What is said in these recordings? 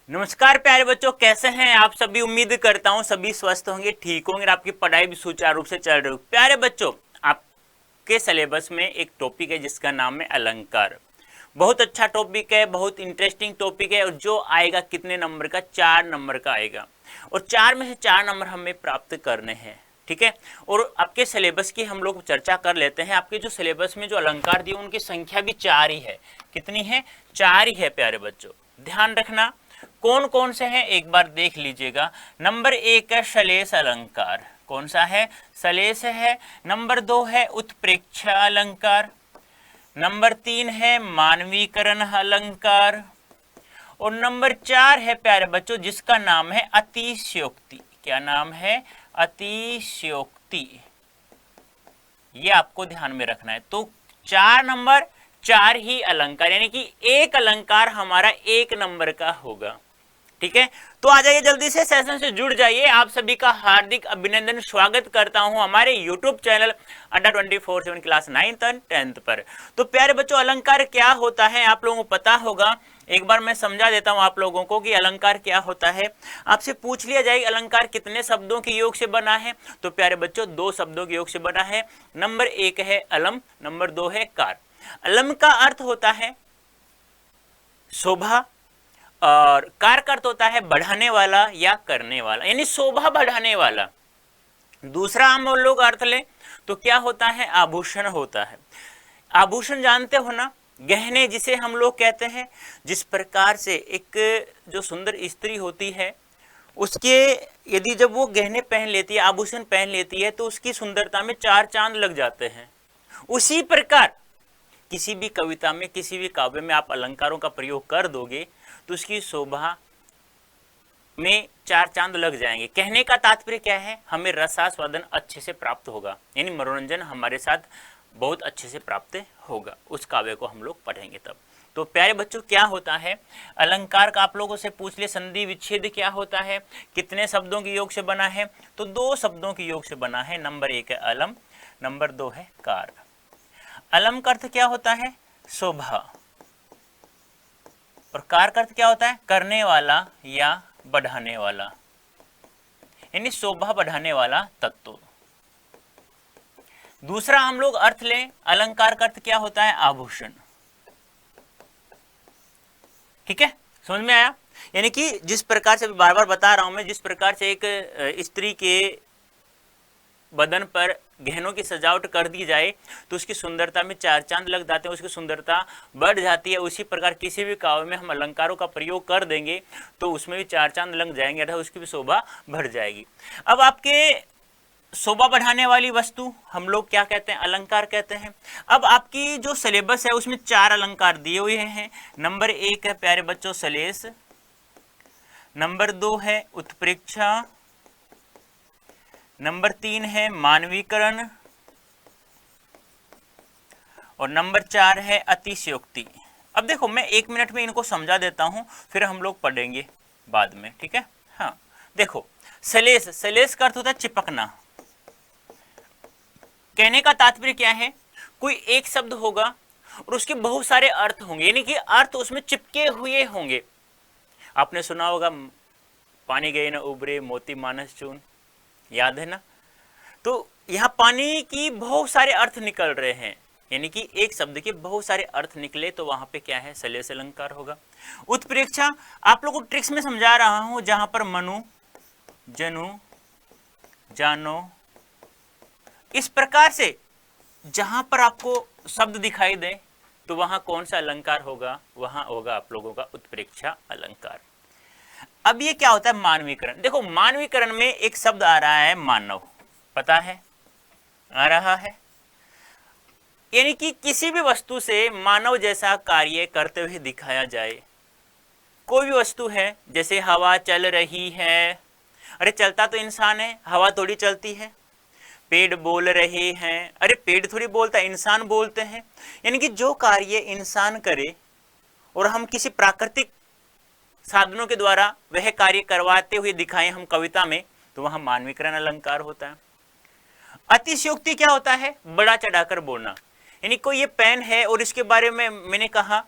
नमस्कार प्यारे बच्चों, कैसे हैं आप सभी। उम्मीद करता हूं सभी स्वस्थ होंगे, ठीक होंगे और आपकी पढ़ाई भी सुचारू रूप से चल रही हो। प्यारे बच्चों, आपके सिलेबस में एक टॉपिक है जिसका नाम है अलंकार। बहुत अच्छा टॉपिक है, बहुत इंटरेस्टिंग टॉपिक है और जो आएगा कितने नंबर का, 4 नंबर का आएगा और 4 में से 4 नंबर हमें प्राप्त करने हैं। ठीक है, और आपके सिलेबस की हम लोग चर्चा कर लेते हैं। आपके जो सिलेबस में जो अलंकार दिए उनकी संख्या भी 4 ही है। कितनी है? 4 ही है प्यारे बच्चों, ध्यान रखना। कौन कौन से हैं एक बार देख लीजिएगा। नंबर 1 है श्लेष अलंकार। कौन सा है? श्लेष है। नंबर 2 है उत्प्रेक्षा अलंकार। नंबर 3 है मानवीकरण अलंकार और नंबर 4 है प्यारे बच्चों जिसका नाम है अतिशयोक्ति। क्या नाम है? अतिशयोक्ति। ये आपको ध्यान में रखना है। तो 4 नंबर, 4 ही अलंकार, यानी कि एक अलंकार हमारा 1 नंबर का होगा। ठीक है, तो आ जाइए जल्दी से, सेशन से जुड़ जाइए। आप सभी का हार्दिक अभिनंदन, स्वागत करता हूं हमारे YouTube चैनल अड्डा 24/7 क्लास 9th और 10th पर। तो प्यारे बच्चों, अलंकार क्या होता है आप लोगों को पता होगा। एक बार मैं समझा देता हूं आप लोगों को कि अलंकार क्या होता है। आपसे पूछ लिया जाए अलंकार कितने शब्दों के योग से बना है, तो प्यारे बच्चों 2 शब्दों के योग से बना है। नंबर 1 है अलम, नंबर 2 है कार। अलम का अर्थ होता है शोभा और कार का अर्थ होता है बढ़ाने वाला या करने वाला, यानी शोभा बढ़ाने वाला। दूसरा हम लोग अर्थ लें तो क्या होता है? आभूषण होता है। आभूषण जानते हो ना, गहने जिसे हम लोग कहते हैं। जिस प्रकार से एक जो सुंदर स्त्री होती है उसके यदि जब वो गहने पहन लेती है, आभूषण पहन लेती है, तो उसकी सुंदरता में 4 चांद लग जाते हैं। उसी प्रकार किसी भी कविता में, किसी भी काव्य में आप अलंकारों का प्रयोग कर दोगे तो उसकी शोभा में 4 चांद लग जाएंगे। कहने का तात्पर्य क्या है? हमें रसास्वादन अच्छे से प्राप्त होगा, यानी मनोरंजन हमारे साथ बहुत अच्छे से प्राप्त होगा। उस काव्य को हम लोग पढ़ेंगे तब। तो प्यारे बच्चों, क्या होता है अलंकार का? आप लोगों से पूछ ले संधि विच्छेद क्या होता है, कितने शब्दों के योग से बना है, तो 2 शब्दों के योग से बना है। नंबर 1 है अलम, नंबर 2 है कार। अलम का अर्थ क्या होता है? शोभा, और कार का अर्थ क्या होता है? करने वाला या बढ़ाने वाला, यानी शोभा बढ़ाने वाला तत्व। दूसरा हम लोग अर्थ लें, अलंकार का अर्थ क्या होता है? आभूषण। ठीक है, समझ में आया? यानी कि जिस प्रकार से बार बार बता रहा हूं मैं, जिस प्रकार से एक स्त्री के बदन पर गहनों की सजावट कर दी जाए तो उसकी सुंदरता में 4 चांद लग जाते हैं, उसकी सुंदरता बढ़ जाती है। उसी प्रकार किसी भी काव्य में हम अलंकारों का प्रयोग कर देंगे तो उसमें भी 4 चांद लग जाएंगे, अर्थात उसकी भी शोभा बढ़ जाएगी। अब आपके शोभा बढ़ाने वाली वस्तु हम लोग क्या कहते हैं? अलंकार कहते हैं। अब आपकी जो सिलेबस है उसमें 4 अलंकार दिए हुए हैं। नंबर 1 है प्यारे बच्चों श्लेष, नंबर 2 है उत्प्रेक्षा, नंबर 3 है मानवीकरण और नंबर 4 है अतिशयोक्ति। अब देखो, मैं 1 मिनट में इनको समझा देता हूं, फिर हम लोग पढ़ेंगे बाद में। ठीक है, हाँ देखो, श्लेष, श्लेष का अर्थ होता है चिपकना। कहने का तात्पर्य क्या है? कोई एक शब्द होगा और उसके बहुत सारे अर्थ होंगे, यानी कि अर्थ उसमें चिपके हुए होंगे। आपने सुना होगा पानी गए न उबरे मोती मानस चून, याद है ना? तो यहाँ पानी की बहुत सारे अर्थ निकल रहे हैं, यानी कि एक शब्द के बहुत सारे अर्थ निकले तो वहां पे क्या है? श्लेष अलंकार होगा। उत्प्रेक्षा आप लोगों को ट्रिक्स में समझा रहा हूं, जहां पर मनु, जनु, जानो, इस प्रकार से जहां पर आपको शब्द दिखाई दे तो वहां कौन सा अलंकार होगा? वहां होगा आप लोगों का उत्प्रेक्षा अलंकार। अब ये क्या होता है? मानवीकरण। देखो, मानवीकरण में एक शब्द आ रहा है मानव, पता है? आ रहा है, यानी कि किसी भी वस्तु से मानव जैसा कार्य करते हुए दिखाया जाए। कोई भी वस्तु है, जैसे हवा चल रही है, अरे चलता तो इंसान है, हवा थोड़ी चलती है। पेड़ बोल रहे हैं, अरे पेड़ थोड़ी बोलता है, इंसान बोलते हैं। यानी कि जो कार्य इंसान करे और हम किसी प्राकृतिक साधनों के द्वारा वह कार्य करवाते हुए दिखाएं हम कविता में, तो वहां मानवीकरण अलंकार होता है। अतिशयोक्ति क्या होता है? बड़ा चढ़ाकर बोलना, यानी कोई ये पेन है और इसके बारे में मैंने कहा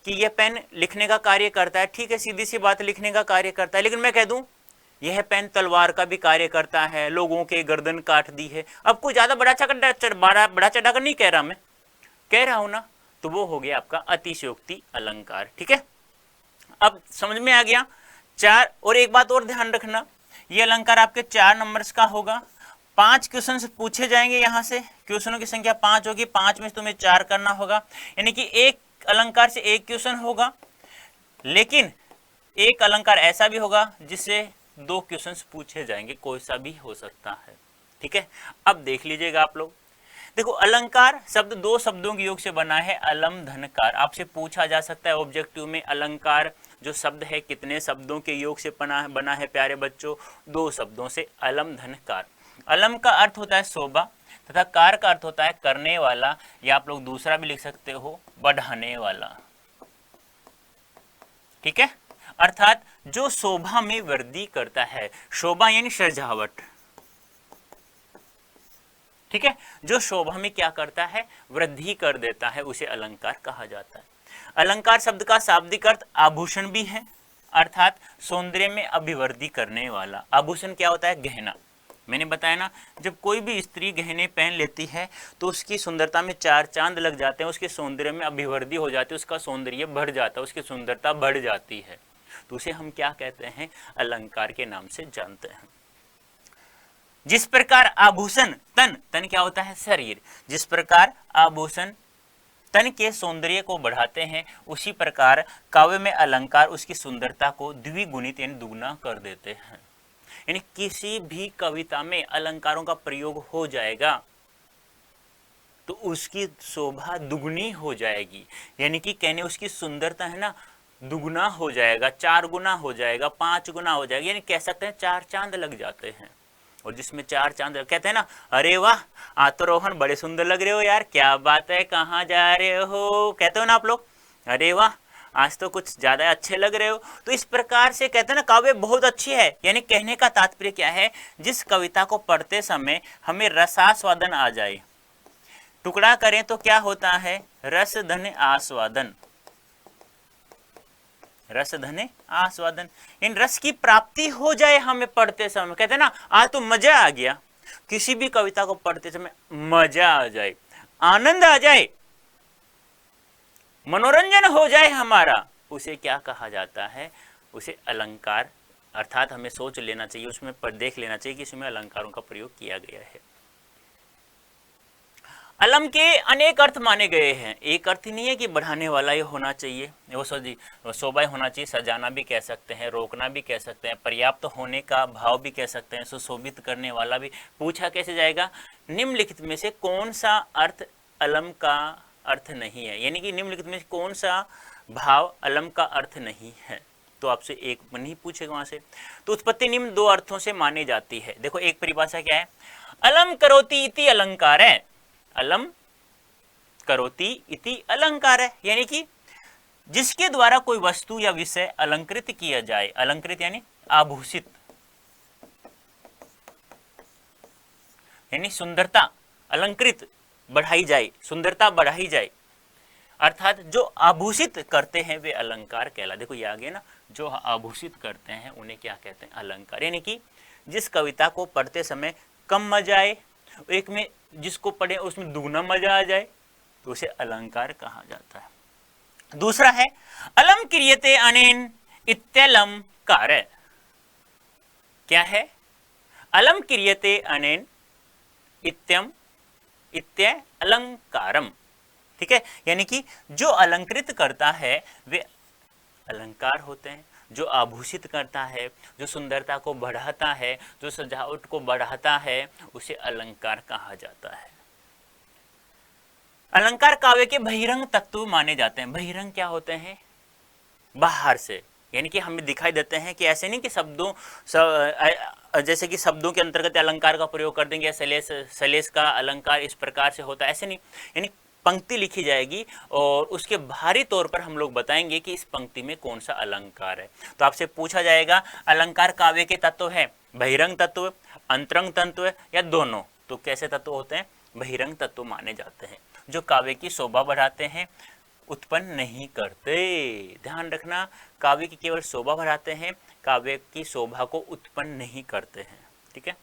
कि यह पेन लिखने का कार्य करता है, ठीक है, सीधी सी बात, लिखने का कार्य करता है, लेकिन मैं कह दूं यह पेन तलवार का भी कार्य करता है, लोगों के गर्दन काट दी है। अब कोई ज्यादा बड़ा चढ़ाकर नहीं कह रहा, मैं कह रहा हूं ना, तो वो हो गया आपका अतिशयोक्ति अलंकार। ठीक है, अब समझ में आ गया। चार, और एक बात और ध्यान रखना, ये अलंकार आपके 4 नंबर्स का होगा। 5 क्वेश्चन पूछे जाएंगे, यहां से क्वेश्चनों की संख्या 5 होगी, 5 में तुम्हें 4 करना होगा, यानी कि एक अलंकार से 1 क्वेश्चन होगा। लेकिन एक अलंकार ऐसा भी होगा जिससे 2 क्वेश्चन पूछे जाएंगे, कोई सा भी हो सकता है। ठीक है, अब देख लीजिएगा आप लोग। देखो, अलंकार शब्द 2 शब्दों के योग से बना है, अलम धनकार। आपसे पूछा जा सकता है ऑब्जेक्टिव में, अलंकार जो शब्द है कितने शब्दों के योग से बना है प्यारे बच्चों? 2 शब्दों से, अलम धनकार। अलम का अर्थ होता है शोभा तथा कार का अर्थ होता है करने वाला, या आप लोग दूसरा भी लिख सकते हो, बढ़ाने वाला। ठीक है, अर्थात जो शोभा में वृद्धि करता है, शोभा यानी सजावट। ठीक है, जो शोभा में क्या करता है, वृद्धि कर देता है, उसे अलंकार कहा जाता है। अलंकार शब्द का शाब्दिक अर्थ आभूषण भी है, अर्थात सौंदर्य में अभिवृद्धि करने वाला। आभूषण क्या होता है? गहना। मैंने बताया ना, जब कोई भी स्त्री गहने पहन लेती है तो उसकी सुंदरता में 4 चांद लग जाते हैं, उसके सौंदर्य में अभिवृद्धि हो जाती है, उसका सौंदर्य बढ़ जाता है, उसकी सुंदरता बढ़ जाती है, तो उसे हम क्या कहते हैं? अलंकार के नाम से जानते हैं। जिस प्रकार आभूषण तन, तन क्या होता है? शरीर। जिस प्रकार आभूषण तन के सौंदर्य को बढ़ाते हैं, उसी प्रकार काव्य में अलंकार उसकी सुंदरता को द्विगुणित यानी दुगना कर देते हैं। यानी किसी भी कविता में अलंकारों का प्रयोग हो जाएगा तो उसकी शोभा दुगनी हो जाएगी, यानी कि कहने उसकी सुंदरता है ना, दुगना हो जाएगा, 4 गुना हो जाएगा, 5 गुना हो जाएगा, यानी कह सकते हैं 4 चांद लग जाते हैं। और जिसमें 4 चांद कहते हैं ना, अरे वाह आज तो रोहन बड़े सुंदर लग रहे हो यार, क्या बात है, कहाँ जा रहे हो, कहते हो ना आप लोग, अरे वाह आज तो कुछ ज्यादा अच्छे लग रहे हो। तो इस प्रकार से कहते हैं ना, काव्य बहुत अच्छी है, यानी कहने का तात्पर्य क्या है? जिस कविता को पढ़ते समय हमें रसास्वादन आ जाए, टुकड़ा करें तो क्या होता है? रस धन आस्वादन, रस धने आस्वादन, इन रस की प्राप्ति हो जाए हमें पढ़ते समय। कहते हैं ना, आज तो मजा आ गया, किसी भी कविता को पढ़ते समय मजा आ जाए, आनंद आ जाए, मनोरंजन हो जाए हमारा, उसे क्या कहा जाता है? उसे अलंकार। अर्थात हमें सोच लेना चाहिए, उसमें देख लेना चाहिए कि इसमें अलंकारों का प्रयोग किया गया है। अलम के अनेक अर्थ माने गए हैं, एक अर्थ ही नहीं है कि बढ़ाने वाला ही होना चाहिए, वो शोभा होना चाहिए, सजाना भी कह सकते हैं, रोकना भी कह सकते हैं, पर्याप्त होने का भाव भी कह सकते हैं, सुशोभित करने वाला भी। पूछा कैसे जाएगा? निम्नलिखित में से कौन सा अर्थ अलम का अर्थ नहीं है, यानी कि निम्नलिखित में कौन सा भाव अलम का अर्थ नहीं है, तो आपसे एक नहीं पूछेगा वहां से। तो उत्पत्ति निम्न 2 अर्थों से मानी जाती है। देखो, एक परिभाषा क्या है? अलम करोति इति अलंकार है, अलम करोति इति अलंकार है, यानी कि जिसके द्वारा कोई वस्तु या विषय अलंकृत किया जाए, अलंकृत यानी आभूषित, यानी सुंदरता, अलंकृत बढ़ाई जाए, सुंदरता बढ़ाई जाए, अर्थात जो आभूषित करते हैं वे अलंकार कहला। देखो ये आ गया ना, जो आभूषित करते हैं उन्हें क्या कहते हैं? अलंकार। यानी कि जिस कविता को पढ़ते समय कम मजा आए, एक में जिसको पढ़े उसमें दुगना मजा आ जाए, तो उसे अलंकार कहा जाता है। दूसरा है अलम क्रियते अनेन इत्यलंकार। क्या है? अलम क्रियते अनेन इत्यम इत्य अलंकारम। ठीक है, यानी कि जो अलंकृत करता है वे अलंकार होते हैं, जो आभूषित करता है, जो सुंदरता को बढ़ाता है, जो सजावट को बढ़ाता है, उसे अलंकार कहा जाता है। अलंकार काव्य के बहिरंग तत्व माने जाते हैं। बहिरंग क्या होते हैं? बाहर से, यानी कि हमें दिखाई देते हैं, कि ऐसे नहीं कि शब्दों जैसे कि शब्दों के अंतर्गत अलंकार का प्रयोग कर देंगे, सलेस का अलंकार इस प्रकार से होता है, ऐसे नहीं। यानी पंक्ति लिखी जाएगी और उसके बाहरी तौर पर हम लोग बताएंगे कि इस पंक्ति में कौन सा अलंकार है। तो आपसे पूछा जाएगा अलंकार काव्य के तत्व है बहिरंग तत्व, अंतरंग तत्व या दोनों। तो कैसे तत्व होते हैं? बहिरंग तत्व माने जाते हैं, जो काव्य की शोभा बढ़ाते हैं, उत्पन्न नहीं करते। ध्यान रखना, काव्य की केवल शोभा बढ़ाते हैं, काव्य की शोभा को उत्पन्न नहीं करते हैं। ठीक है।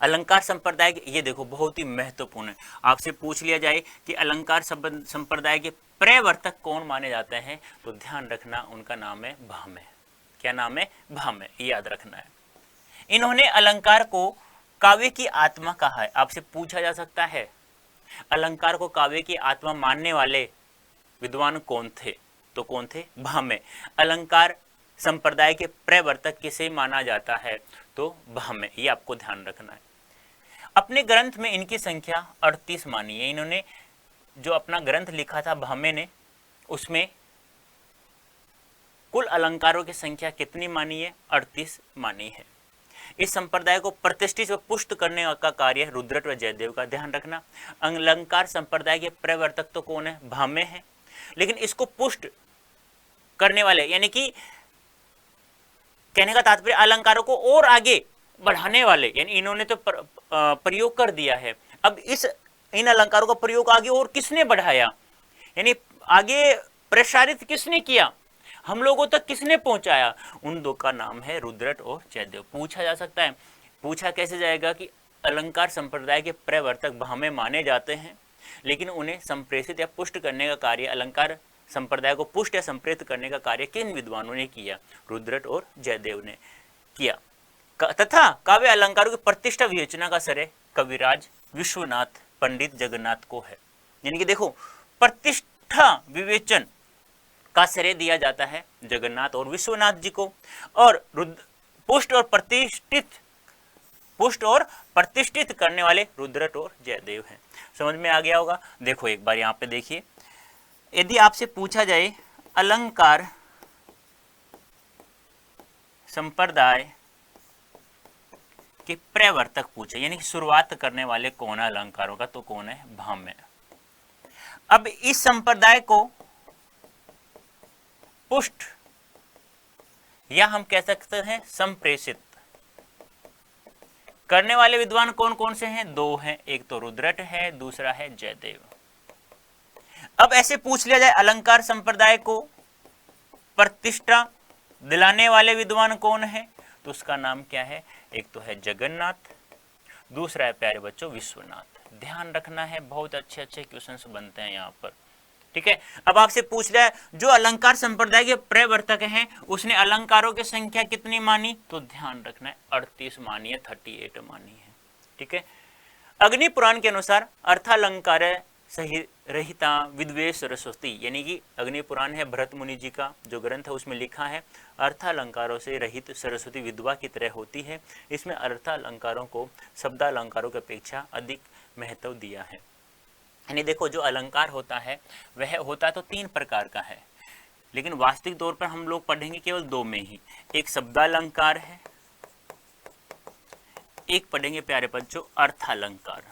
अलंकार संप्रदाय, ये देखो बहुत ही महत्वपूर्ण है, आपसे पूछ लिया जाए कि अलंकार संप्रदाय के प्रवर्तक कौन माने जाते हैं, तो ध्यान रखना उनका नाम है भामह। क्या नाम है? भामह, याद रखना है। इन्होंने अलंकार को काव्य की आत्मा कहा है। आपसे पूछा जा सकता है अलंकार को काव्य की आत्मा मानने वाले विद्वान कौन थे, तो कौन थे? भामह। अलंकार संप्रदाय के प्रवर्तक किसे माना जाता है, तो भामह, ये आपको ध्यान रखना है। अपने ग्रंथ में इनकी संख्या 38 मानी है। इन्होंने जो अपना ग्रंथ लिखा था भामह ने, उसमें कुल अलंकारों की संख्या कितनी मानी है? 38 मानी है। इस संप्रदाय को प्रतिष्ठित व पुष्ट करने का कार्य रुद्रट व जयदेव का। ध्यान रखना, अलंकार संप्रदाय के प्रवर्तक तो कौन है? भामह है, लेकिन इसको पुष्ट करने वाले, यानी कि कहने का तात्पर्य अलंकारों को और आगे बढ़ाने वाले, यानी इन्होंने तो प्रयोग कर दिया है, अब इन अलंकारों का प्रयोग आगे और किसने बढ़ाया, यानी आगे प्रसारित किसने किया, हम लोगों तक किसने पहुंचाया? उन दो का नाम है रुद्रट और जयदेव। पूछा जा सकता है, पूछा कैसे जाएगा कि अलंकार संप्रदाय के प्रवर्तक भामह माने जाते हैं, लेकिन उन्हें संप्रेषित या पुष्ट करने का कार्य, अलंकार संप्रदाय को पुष्ट या संप्रेषित करने का कार्य किन विद्वानों ने किया? रुद्रट और जयदेव ने किया। तथा काव्य अलंकारों की प्रतिष्ठा विवेचना का श्रेय कविराज विश्वनाथ पंडित जगन्नाथ को है। यानी कि देखो, प्रतिष्ठा विवेचन का श्रेय दिया जाता है जगन्नाथ और विश्वनाथ जी को, और पुष्ट और प्रतिष्ठित करने वाले रुद्रट और जयदेव हैं। समझ में आ गया होगा। देखो एक बार यहाँ पे देखिए, यदि आपसे पूछा जाए अलंकार संप्रदाय के प्रवर्तक पूछे, यानी कि शुरुआत करने वाले कौन है अलंकारों का, तो कौन है? भामह। अब इस संप्रदाय को पुष्ट या हम कह सकते हैं संप्रेषित करने वाले विद्वान कौन कौन से हैं? दो हैं, एक तो रुद्रट है, दूसरा है जयदेव। अब ऐसे पूछ लिया जाए अलंकार संप्रदाय को प्रतिष्ठा दिलाने वाले विद्वान कौन है, तो उसका नाम क्या है? एक तो है जगन्नाथ, दूसरा है प्यारे बच्चों विश्वनाथ। ध्यान रखना है, बहुत अच्छे अच्छे क्वेश्चंस बनते हैं यहाँ पर। ठीक है। अब आपसे पूछ रहा है जो अलंकार संप्रदाय के प्रवर्तक हैं उसने अलंकारों की संख्या कितनी मानी, तो ध्यान रखना है 38 मानी है, 38 मानी है। ठीक है। अग्नि पुराण के अनुसार अर्थालंकार सही रहिता विद्वेष सरस्वती, यानी कि अग्नि पुराण है भरत मुनि जी का जो ग्रंथ है, उसमें लिखा है अर्थालंकारों से रहित सरस्वती विधवा की तरह होती है। इसमें अर्थालंकारों को शब्दालंकारों की अपेक्षा अधिक महत्व दिया है। यानी देखो, जो अलंकार होता है वह होता तो 3 प्रकार का है, लेकिन वास्तविक तौर पर हम लोग पढ़ेंगे केवल 2 में ही। एक शब्दालंकार है, एक पढ़ेंगे प्यारे बच्चों अर्थालंकार।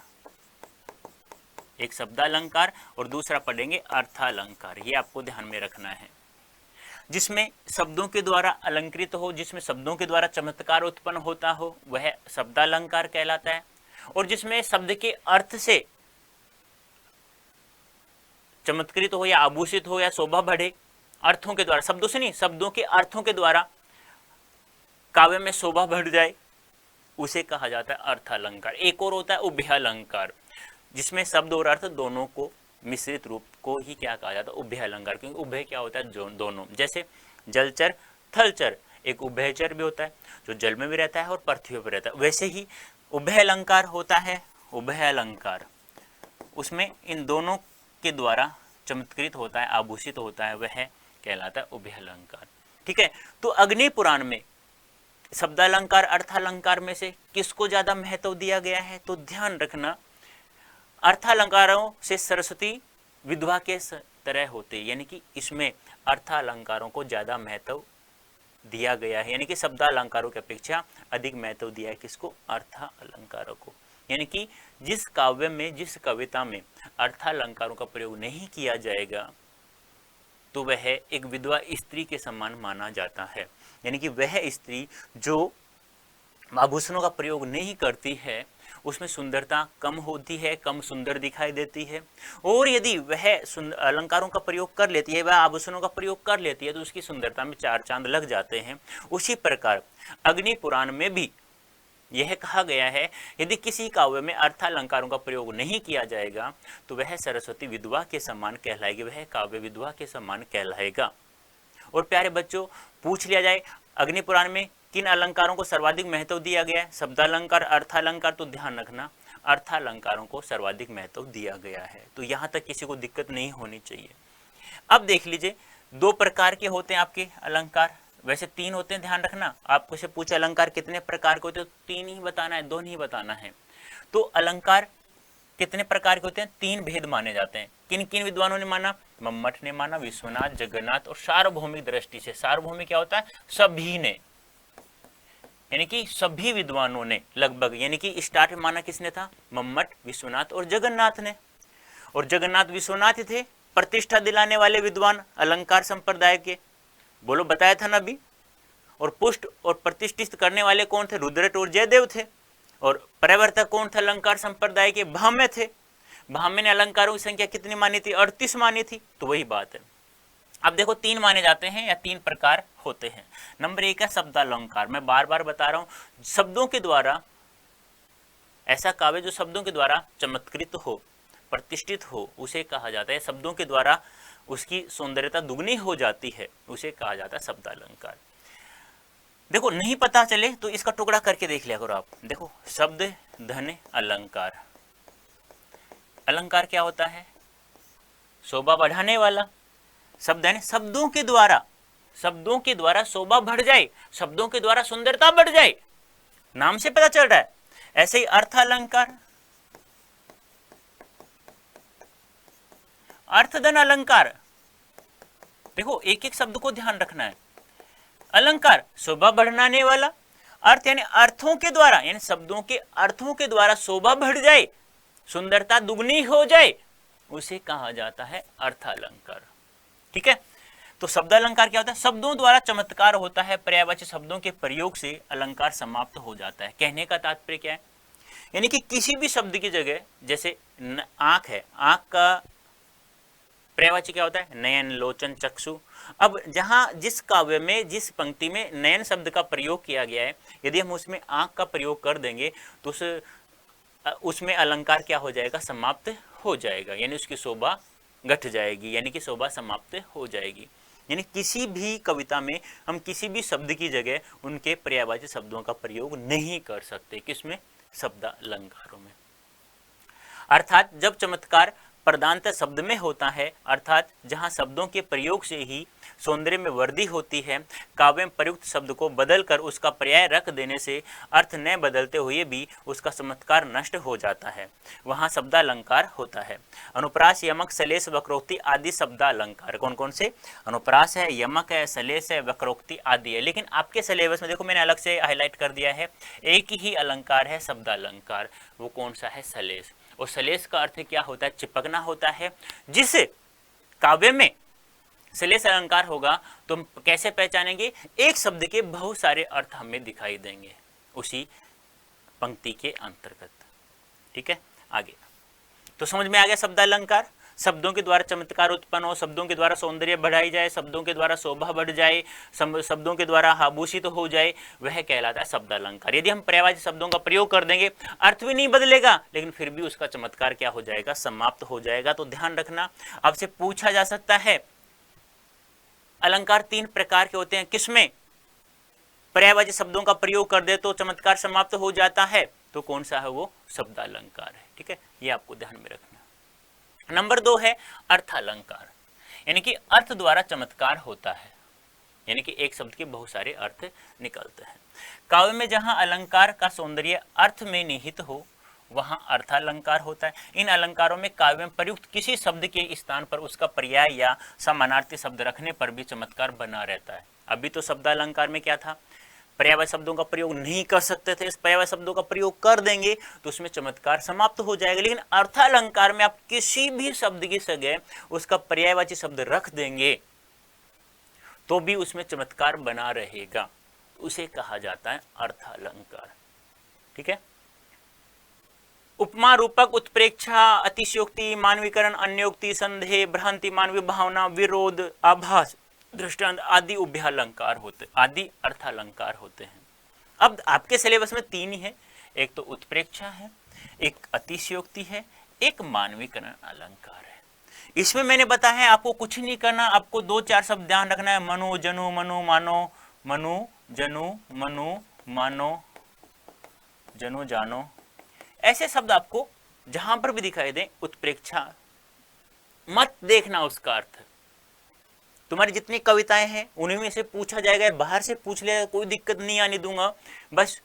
एक शब्दालंकार और दूसरा पढ़ेंगे अर्थालंकार। ये आपको ध्यान में रखना है। जिसमें शब्दों के द्वारा अलंकृत हो, जिसमें शब्दों के द्वारा चमत्कार उत्पन्न होता हो, वह शब्दालंकार कहलाता है। और जिसमें शब्द के अर्थ से चमत्कृत हो या आभूषित हो या शोभा बढ़े, अर्थों के द्वारा, शब्दों से नहीं, शब्दों के अर्थों के द्वारा काव्य में शोभा बढ़ जाए, उसे कहा जाता है अर्थालंकार। एक और होता है उभयालंकार, जिसमें शब्द और अर्थ दोनों को मिश्रित रूप को ही क्या कहा जाता है? उभयालंकार। क्योंकि उभय क्या होता है? दोनों। जैसे जलचर थलचर, एक उभयचर भी होता है जो जल में भी रहता है और पृथ्वी पर रहता है, वैसे ही उभयालंकार होता है। उभयालंकार उसमें इन दोनों के द्वारा चमत्कृत होता है, आभूषित होता है, वह कहलाता है उभयालंकार। ठीक है। तो अग्नि पुराण में शब्दालंकार अर्थालंकार में से किसको ज्यादा महत्व दिया गया है? तो ध्यान रखना, अर्थालंकारों से सरस्वती विधवा के तरह होते, यानी कि इसमें अर्थालंकारों को ज्यादा महत्व दिया गया है, यानी कि शब्दालंकारों की अपेक्षा अधिक महत्व दिया है किसको? अर्थालंकारों को। यानी कि जिस काव्य में, जिस कविता में अर्थालंकारों का प्रयोग नहीं किया जाएगा तो वह एक विधवा स्त्री के समान माना जाता है। यानी कि वह स्त्री जो आभूषणों का प्रयोग नहीं करती है उसमें सुंदरता कम होती है, कम सुंदर दिखाई देती है। और यदि वह अलंकारों का प्रयोग कर लेती है, वह आभूषणों का प्रयोग कर लेती है, तो उसकी सुंदरता में चार चांद लग जाते हैं। उसी प्रकार अग्नि पुराण में भी यह कहा गया है, यदि किसी काव्य में अर्थालंकारों का प्रयोग नहीं किया जाएगा तो वह सरस्वती विधवा के समान कहलाएगी, वह काव्य विधवा के समान कहलाएगा। और प्यारे बच्चों, पूछ लिया जाए अग्नि पुराण में किन अलंकारों को सर्वाधिक महत्व दिया गया है, शब्दालंकार, अर्थालंकार, तो ध्यान रखना अर्थालंकारों को सर्वाधिक महत्व दिया गया है। तो यहां तक किसी को दिक्कत नहीं होनी चाहिए। अब देख लीजिए, दो प्रकार के होते हैं आपके अलंकार, वैसे तीन होते हैं, ध्यान रखना। आपको से पूछे अलंकार कितने प्रकार के होते हैं, तो तीन ही बताना है, दो नहीं बताना है। तो अलंकार कितने प्रकार के होते हैं, तीन भेद माने जाते हैं। किन किन विद्वानों ने माना, मम्मट ने माना, विश्वनाथ, जगन्नाथ और सार्वभौमिक दृष्टि से। सार्वभौमिक क्या होता है, सभी ने, यानी कि सभी विद्वानों ने लगभग, यानी कि स्टार्ट में माना किसने था, मम्मट, विश्वनाथ और जगन्नाथ ने। और जगन्नाथ विश्वनाथ ही थे प्रतिष्ठा दिलाने वाले विद्वान अलंकार संप्रदाय के, बोलो बताया था ना अभी। और पुष्ट और प्रतिष्ठित करने वाले कौन थे, रुद्रट और जयदेव थे। और प्रवर्तक कौन थे अलंकार संप्रदाय के, भाम्य थे। भाम्य ने अलंकारों की संख्या कितनी मानी थी, 38 मानी थी। तो वही बात है। अब देखो, तीन माने जाते हैं या तीन प्रकार होते हैं। नंबर एक है शब्दालंकार। मैं बार बार बता रहा हूं, शब्दों के द्वारा, ऐसा काव्य जो शब्दों के द्वारा चमत्कृत हो, प्रतिष्ठित हो, उसे कहा जाता है, शब्दों के द्वारा उसकी सौंदर्यता दुगनी हो जाती है, उसे कहा जाता है शब्दालंकार। देखो, नहीं पता चले तो इसका टुकड़ा करके देख लिया करो आप। देखो, शब्द धन अलंकार। अलंकार क्या होता है, शोभा बढ़ाने वाला। शब्द है, शब्दों के द्वारा, शब्दों के द्वारा शोभा बढ़ जाए, शब्दों के द्वारा सुंदरता बढ़ जाए, नाम से पता चल रहा है। ऐसे ही अर्थ अलंकार, अर्थधन अलंकार। देखो, एक एक शब्द को ध्यान रखना है। अलंकार शोभा बढ़ाने वाला, अर्थ यानी अर्थों के द्वारा, यानी शब्दों के अर्थों के द्वारा शोभा बढ़ जाए, सुंदरता दुगनी हो जाए, उसे कहा जाता है अर्थालंकार। ठीक है। तो शब्दालंकार क्या होता है, शब्दों द्वारा चमत्कार होता है, पर्यायवाची शब्दों के प्रयोग से अलंकार समाप्त हो जाता है। कहने का तात्पर्य क्या है, यानी कि किसी भी शब्द की जगह, जैसे आंख है, आंख का पर्यायवाची क्या होता है, नयन, लोचन, चक्षु। अब जहां जिस काव्य में, जिस पंक्ति में नयन शब्द का प्रयोग किया गया है, यदि हम उसमें आंख का प्रयोग कर देंगे तो उसमें अलंकार क्या हो जाएगा, समाप्त हो जाएगा, यानी उसकी शोभा घट जाएगी, यानी कि शोभा समाप्त हो जाएगी। यानी किसी भी कविता में हम किसी भी शब्द की जगह उनके पर्यायवाची शब्दों का प्रयोग नहीं कर सकते। किसमें, शब्दालंकारों में। अर्थात जब चमत्कार प्रधानतः शब्द में होता है, अर्थात जहां शब्दों के प्रयोग से ही सौंदर्य में वृद्धि होती है, काव्य में प्रयुक्त शब्द को बदलकर उसका पर्याय रख देने से अर्थ न बदलते हुए भी उसका चमत्कार नष्ट हो जाता है, वहां शब्दालंकार होता है। अनुप्रास, यमक, सलेश, वक्रोक्ति आदि शब्दालंकार। कौन कौन से, अनुप्रास है, यमक है, सलेश है, वक्रोक्ति आदि है। लेकिन आपके सिलेबस में देखो, मैंने अलग से हाईलाइट कर दिया है, एक ही अलंकार है शब्दालंकार, वो कौन सा है, सलेश। और सलेश का अर्थ क्या होता है, चिपकना होता है। जिस काव्य में सलेश अलंकार होगा तो हम कैसे पहचानेंगे, एक शब्द के बहुत सारे अर्थ हमें दिखाई देंगे उसी पंक्ति के अंतर्गत। ठीक है, आगे तो समझ में आ गया शब्दालंकार। शब्दों के द्वारा चमत्कार उत्पन्न हो, शब्दों के द्वारा सौंदर्य बढ़ाई जाए, शब्दों के द्वारा शोभा बढ़ जाए, शब्दों के द्वारा आभूषित हो जाए, वह कहलाता है शब्दालंकार। यदि हम पर्यायवाची शब्दों का प्रयोग कर देंगे, अर्थ भी नहीं बदलेगा, लेकिन फिर भी उसका चमत्कार क्या हो जाएगा, समाप्त हो जाएगा। तो ध्यान रखना, आपसे पूछा जा सकता है अलंकार तीन प्रकार के होते हैं, किसमें पर्यायवाची शब्दों का प्रयोग कर दे तो चमत्कार समाप्त हो जाता है, तो कौन सा है, वो शब्दालंकार है। ठीक है, ये आपको ध्यान में रखना। नंबर 2 है अर्थालंकार, यानी कि अर्थ द्वारा चमत्कार होता है, यानी कि एक शब्द के बहुत सारे अर्थ निकलते हैं। काव्य में जहां अलंकार का सौंदर्य अर्थ में निहित हो, वहां अर्थालंकार होता है। इन अलंकारों में काव्य में प्रयुक्त किसी शब्द के स्थान पर उसका पर्याय या समानार्थी शब्द रखने पर भी चमत्कार बना रहता है। अभी तो शब्दालंकार में क्या था, पर्यायवाची शब्दों का प्रयोग नहीं कर सकते थे, इस पर्यायवाची शब्दों का प्रयोग कर देंगे तो उसमें चमत्कार समाप्त हो जाएगा। लेकिन अर्थालंकार में आप किसी भी शब्द की जगह उसका पर्यायवाची शब्द रख देंगे तो भी उसमें चमत्कार बना रहेगा, उसे कहा जाता है अर्थालंकार। ठीक है, उपमा, रूपक, उत्प्रेक्षा, अतिशयोक्ति, मानवीकरण, अन्योक्ति, संदेह, भ्रांति, मानवीय भावना, विरोध, आभास, दृष्टांत आदि उभयालंकार होते, आदि अर्थालंकार होते हैं। अब आपके सिलेबस में 3 ही है, एक तो उत्प्रेक्षा है, एक अतिशयोक्ति है, एक मानवीकरण अलंकार है। इसमें मैंने बताया है आपको कुछ नहीं करना, आपको 2-4 शब्द ध्यान रखना है, मनु, जनु, मनु, मानो, मनु, जनु, मनु, मानो, जनु, जानो, ऐसे शब्द आपको जहां पर भी दिखाई दे उत्प्रेक्षा मत देखना उसका अर्थ। तुम्हारी जितनी कविताएं हैं उन्हीं में से पूछा जाएगा, बाहर से पूछ लेगा, कोई दिक्कत नहीं आने दूंगा। बस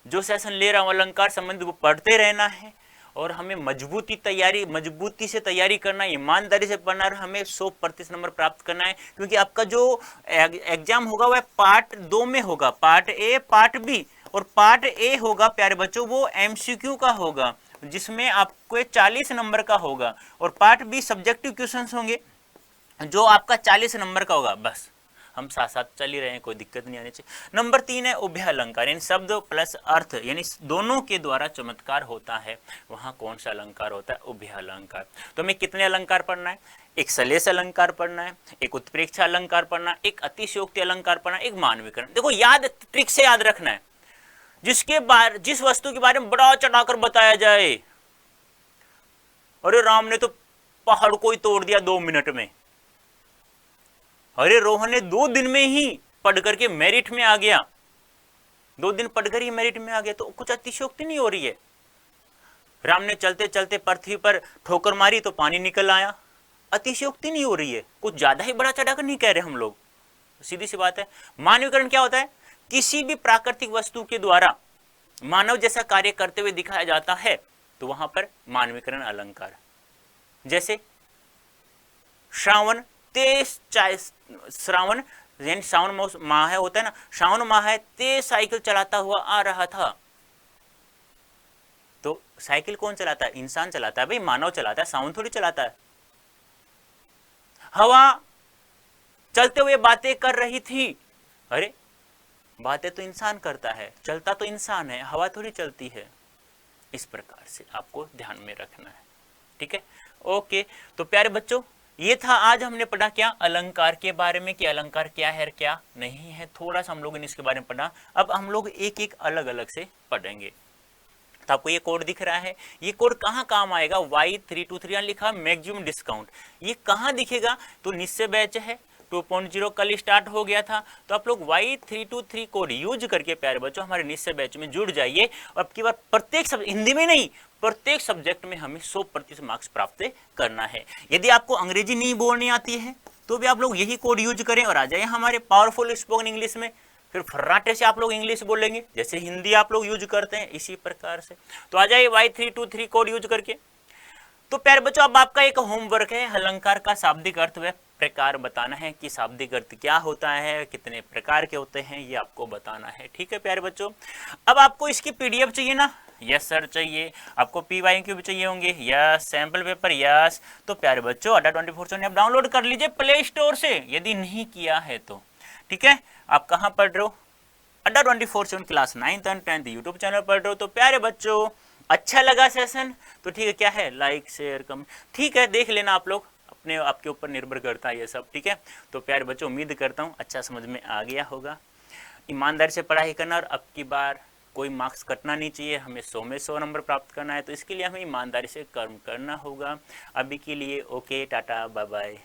जो सेशन ले रहा हूं अलंकार संबंधी वो पढ़ते रहना है और हमें मजबूती से तैयारी करना है, ईमानदारी से पढ़ना है, हमें 100% नंबर प्राप्त करना है। क्योंकि आपका जो एग्जाम होगा वह पार्ट 2 में होगा, पार्ट ए, पार्ट बी। और पार्ट ए होगा प्यारे बच्चों वो एमसीक्यू का होगा जिसमें आपको 40 नंबर का होगा, और पार्ट बी सब्जेक्टिव क्वेश्चंस होंगे जो आपका 40 नंबर का होगा। बस हम साथ साथ चल ही रहे हैं, कोई दिक्कत नहीं आनी चाहिए। नंबर 3 है उभयालंकार, यानी शब्द प्लस अर्थ, यानी दोनों के द्वारा चमत्कार होता है, वहां कौन सा अलंकार होता है? उभयालंकार। तो हमें कितने अलंकार पढ़ना है? एक सलेस अलंकार पढ़ना है, एक उत्प्रेक्षा अलंकार पढ़ना है, एक अतिशयोक्ति अलंकार पढ़ना है, एक मानवीकरण। देखो याद, ट्रिक से याद रखना है, जिस वस्तु के बारे में बड़ा चढ़ाकर बताया जाए, अरे राम ने तो पहाड़ को ही तोड़ दिया 2 मिनट में, अरे रोहन ने 2 दिन में ही पढ़ करके मेरिट में आ गया, 2 दिन पढ़कर ही मेरिट में आ गया, तो कुछ अतिशयोक्ति नहीं हो रही है। राम ने चलते चलते पृथ्वी पर ठोकर मारी तो पानी निकल आया, अतिशयोक्ति नहीं हो रही है, कुछ ज्यादा ही बड़ा चढ़ाकर नहीं कह रहे हम लोग, सीधी सी बात है। मानवीकरण क्या होता है? किसी भी प्राकृतिक वस्तु के द्वारा मानव जैसा कार्य करते हुए दिखाया जाता है तो वहां पर मानवीकरण अलंकार। जैसे श्रावण यानी श्रावण माह है, होता है ना, श्रावण माह है, तेज साइकिल चलाता हुआ आ रहा था। तो साइकिल कौन चलाता है? इंसान चलाता है भाई, मानव चलाता है, सावन थोड़ी चलाता है। हवा चलते हुए बातें कर रही थी, अरे बातें तो इंसान करता है, चलता तो इंसान है, हवा थोड़ी चलती है। इस प्रकार से आपको ध्यान में रखना है, ठीक है। ओके, तो प्यारे बच्चों ये था आज हमने पढ़ा क्या? अलंकार के बारे में, कि अलंकार क्या है क्या नहीं है, थोड़ा सा हम लोगों ने इसके बारे में पढ़ा। अब हम लोग एक एक अलग अलग से पढ़ेंगे। तो आपको ये कोड दिख रहा है, ये कोड कहाँ काम आएगा? Y323 लिखा मैक्सिमम डिस्काउंट, ये कहाँ दिखेगा? तो निश्चय बैच है 2.0 कल स्टार्ट हो गया था, तो आप लोग Y323 कोड यूज करके प्यारे बच्चों हमारे निश्चय बैच में जुड़ जाइए। अब की बार प्रत्येक सब्जेक्ट, हिंदी में नहीं, प्रत्येक सब्जेक्ट में हमें 100% मार्क्स प्राप्त करना है। यदि आपको अंग्रेजी नहीं बोलनी आती है तो भी आप लोग यही कोड यूज करें और आ जाए हमारे पावरफुल स्पोकन इंग्लिश में, फिर फर्राटे से आप लोग इंग्लिश बोलेंगे, जैसे हिंदी आप लोग यूज करते हैं इसी प्रकार से। तो आ जाइए Y323 कोड यूज करके। तो प्यारे बच्चों अब आपका एक होमवर्क है, अलंकार का शाब्दिक अर्थ व प्रकार बताना है कि शाब्दिक अर्थ क्या होता है, कितने प्रकार के होते हैं, ये आपको बताना है, ठीक है प्यारे बच्चों। अब आपको इसकी PDF चाहिए ना? यस सर चाहिए। आपको PYQ भी चाहिए होंगे? यस। Sample paper? यस। तो प्यारे बच्चों Adda24/7 आप डाउनलोड कर लीजिए प्ले स्टोर से, यदि नहीं किया है तो, ठीक है। आप कहाँ पढ़ रहे हो? Adda24/7 क्लास 9th और 10th यूट्यूब चैनल पढ़ रहे हो। तो प्यारे बच्चों अच्छा लगा सेशन तो ठीक है, क्या है, लाइक शेयर कमेंट, ठीक है, देख लेना आप लोग, अपने आपके ऊपर निर्भर करता है ये सब, ठीक है। तो प्यारे बच्चों उम्मीद करता हूँ अच्छा समझ में आ गया होगा। ईमानदारी से पढ़ाई करना, और अब की बार कोई मार्क्स कटना नहीं चाहिए, हमें 100 में 100 नंबर प्राप्त करना है, तो इसके लिए हमें ईमानदारी से कर्म करना होगा। अभी के लिए ओके, टाटा बाय बाय।